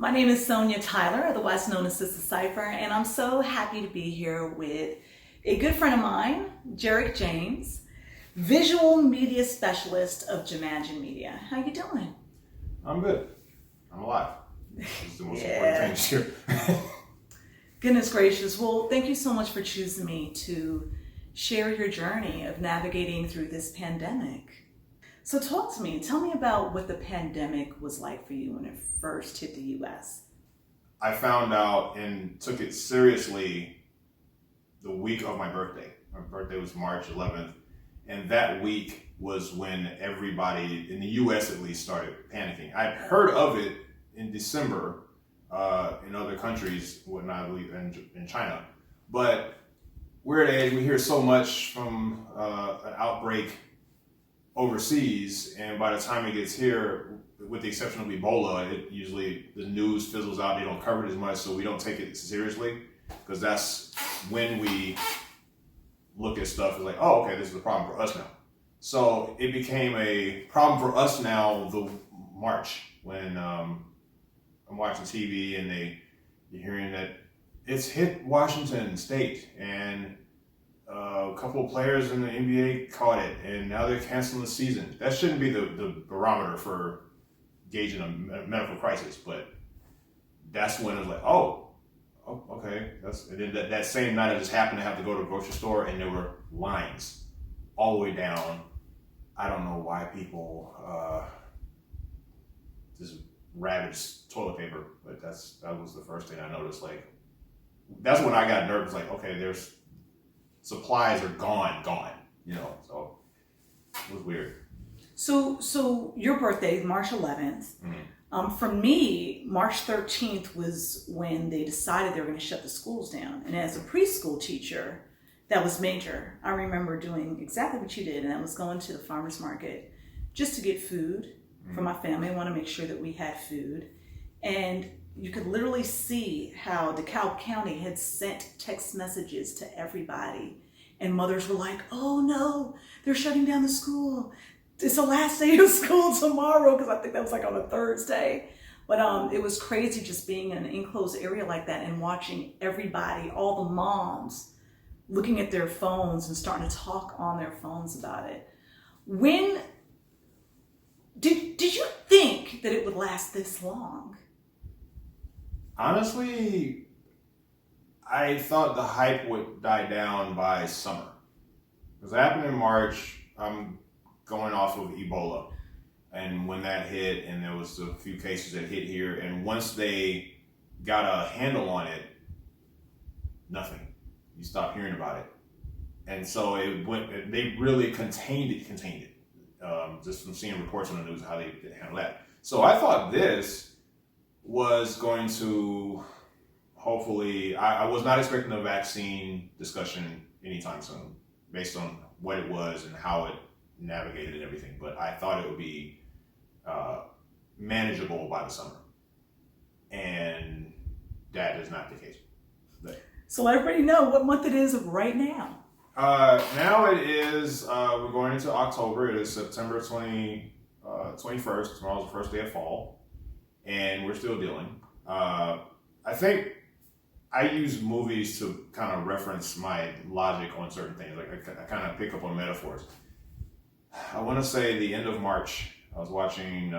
My name is Sonia Tyler, otherwise known as Sista Sypher, and I'm so happy to be here with a good friend of mine, Jarek James, visual media specialist of Jamagine Media. How you doing? I'm good. I'm alive. This is the most important thing here. Goodness gracious. Well, thank you so much for choosing me to share your journey of navigating through this pandemic. So talk to me. Tell me about what the pandemic was like for you when it first hit the U.S. I found out and took it seriously the week of my birthday. My birthday was March 11th. And that week was when everybody, in the U.S. at least, started panicking. I'd heard of it in December in other countries, whatnot, in China. But we're at an age, we hear so much from an outbreak overseas, and by the time it gets here, with the exception of Ebola, it usually, the news fizzles out, they don't cover it as much, so we don't take it seriously, because that's when we look at stuff as like, oh, okay, this is a problem for us now. So it became a problem for us now the March, when I'm watching TV and you're hearing that it's hit Washington State, and a couple of players in the NBA caught it, and now they're canceling the season. That shouldn't be the barometer for gauging a medical crisis, but that's when it was like, oh, okay. And then that same night, I just happened to have to go to a grocery store, and there were lines all the way down. I don't know why people just ravaged toilet paper, but that was the first thing I noticed. Like, that's when I got nervous. Like, okay, there's supplies are gone, so it was weird. So your birthday, March 11th. Mm-hmm. For me, March 13th was when they decided they were going to shut the schools down. And as a preschool teacher, that was major. I remember doing exactly what you did, and that was going to the farmer's market just to get food for my family. I want to make sure that we had food. And you could literally see how DeKalb County had sent text messages to everybody. And mothers were like, oh no, they're shutting down the school. It's the last day of school tomorrow, because I think that was like on a Thursday. But it was crazy just being in an enclosed area like that and watching everybody, all the moms, looking at their phones and starting to talk on their phones about it. When did you think that it would last this long? Honestly, I thought the hype would die down by summer. Because it happened in March. I'm going off of Ebola. And when that hit, and there was a few cases that hit here, and once they got a handle on it, nothing. You stop hearing about it. And so they really contained it. Just from seeing reports on the news, how they handle that. So I thought this was going to, hopefully, I was not expecting a vaccine discussion anytime soon, based on what it was and how it navigated and everything. But I thought it would be manageable by the summer. And that is not the case. So let everybody know what month it is right now. Now it is, we're going into October. It is September 21st. Tomorrow's the first day of fall. And we're still dealing. I think I use movies to kind of reference my logic on certain things. Like I kind of pick up on metaphors. I want to say the end of March, I was watching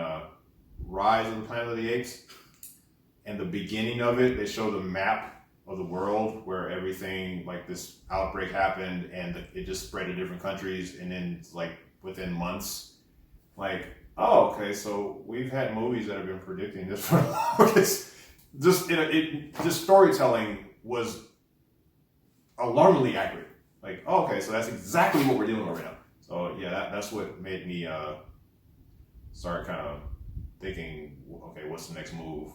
Rise of the Planet of the Apes. And the beginning of it, they show the map of the world where everything, like this outbreak happened, and it just spread to different countries, and then like within months, like, oh, okay, so we've had movies that have been predicting this for just storytelling was alarmingly accurate. Like, oh, okay, so that's exactly what we're dealing with right now. So yeah, that's what made me start kind of thinking, okay, what's the next move,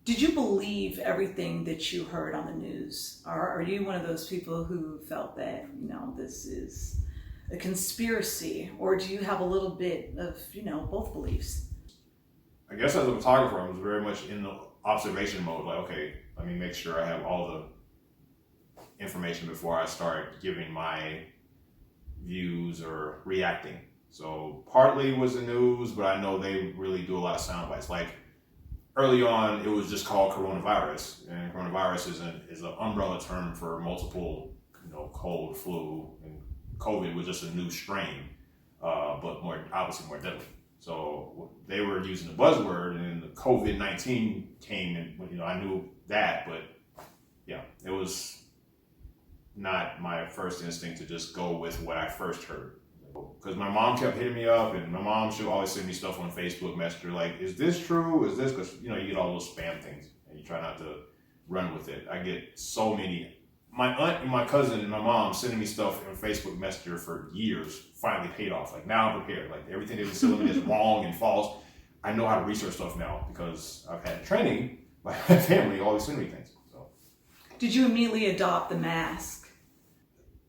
Did you believe everything that you heard on the news? Or are you one of those people who felt that, this is a conspiracy? Or do you have a little bit of, both beliefs? I guess as a photographer, I was very much in the observation mode. Like, okay, let me make sure I have all the information before I start giving my views or reacting. So partly was the news, but I know they really do a lot of sound bites. Like early on, it was just called coronavirus, and coronavirus is an umbrella term for multiple, cold, flu, and COVID was just a new strain, but obviously more deadly. So they were using the buzzword, and then the COVID-19 came, and I knew that, but yeah, it was not my first instinct to just go with what I first heard. Because my mom kept hitting me up, and my mom, she'll always send me stuff on Facebook Messenger, like, is this true? Is this? Because, you get all those spam things, and you try not to run with it. I get so many. My aunt and my cousin and my mom sending me stuff on Facebook Messenger for years finally paid off. Like, now I'm prepared. Like, everything they've been telling me is wrong and false. I know how to research stuff now because I've had training by my family always send me things. So, Did you immediately adopt the mask?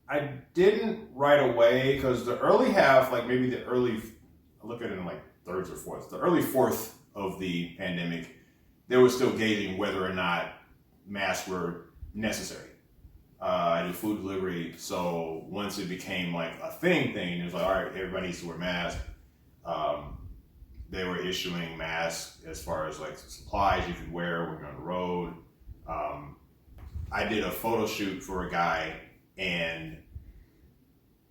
I didn't right away because the early half, like maybe I look at it in like thirds or fourths. The early fourth of the pandemic, they were still gauging whether or not masks were necessary. I do food delivery, so once it became like a thing, it was like, all right, everybody needs to wear masks. They were issuing masks as far as like supplies you could wear when you're on the road. I did a photo shoot for a guy, and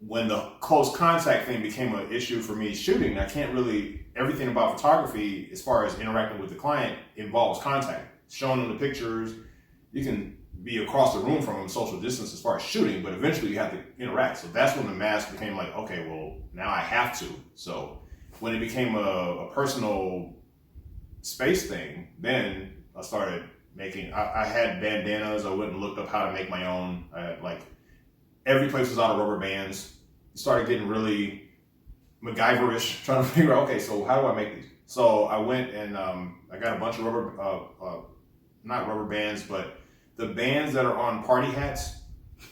when the close contact thing became an issue for me shooting, everything about photography as far as interacting with the client involves contact. Showing them the pictures, you can be across the room from them, social distance as far as shooting, but eventually you have to interact. So that's when the mask became like, okay, well, now I have to. So when it became a personal space thing, then I started I had bandanas. I went and looked up how to make my own. I had every place was out of rubber bands. It started getting really MacGyverish, trying to figure out, okay, so how do I make these? So I went and I got a bunch of not rubber bands, but the bands that are on party hats,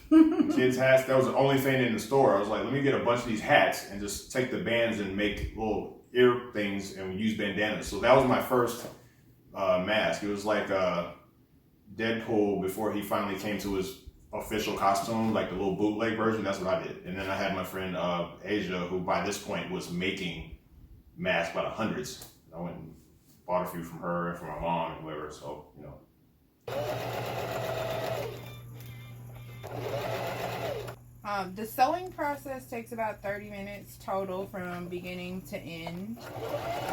kids' hats. That was the only thing in the store. I was like, let me get a bunch of these hats and just take the bands and make little ear things and use bandanas. So that was my first mask. It was like Deadpool before he finally came to his official costume, like the little bootleg version. That's what I did. And then I had my friend Asia, who by this point was making masks by the hundreds. I went and bought a few from her and from my mom and whoever. So, The sewing process takes about 30 minutes total from beginning to end,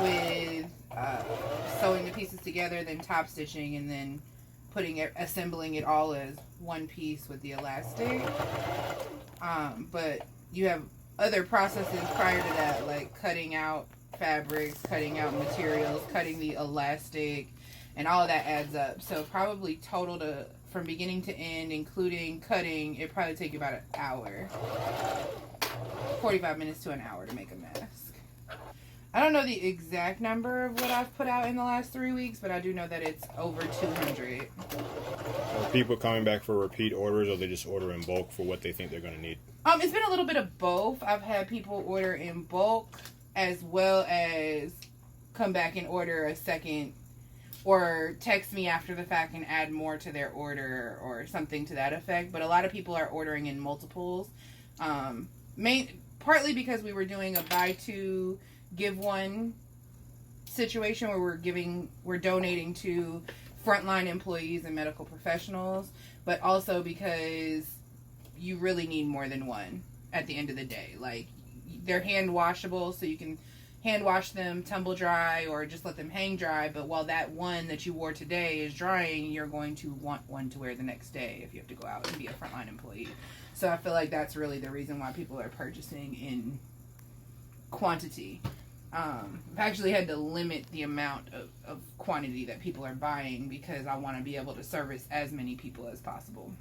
with sewing the pieces together, then top stitching, and then assembling it all as one piece with the elastic. But you have other processes prior to that, like cutting out fabrics, cutting out materials, cutting the elastic, and all of that adds up. So probably total from beginning to end, including cutting, it probably take you about an hour, 45 minutes to an hour to make a mask. I don't know the exact number of what I've put out in the last 3 weeks, but I do know that it's over 200. Are people coming back for repeat orders, or they just order in bulk for what they think they're going to need? It's been a little bit of both. I've had people order in bulk as well as come back and order a second, or text me after the fact and add more to their order or something to that effect. But a lot of people are ordering in multiples. Partly because we were doing a buy two, give one situation where we're donating to frontline employees and medical professionals, but also because you really need more than one at the end of the day. Like, they're hand washable, so you can hand wash them, tumble dry, or just let them hang dry. But while that one that you wore today is drying, you're going to want one to wear the next day if you have to go out and be a frontline employee. So I feel like that's really the reason why people are purchasing in quantity. I've actually had to limit the amount of quantity that people are buying because I want to be able to service as many people as possible.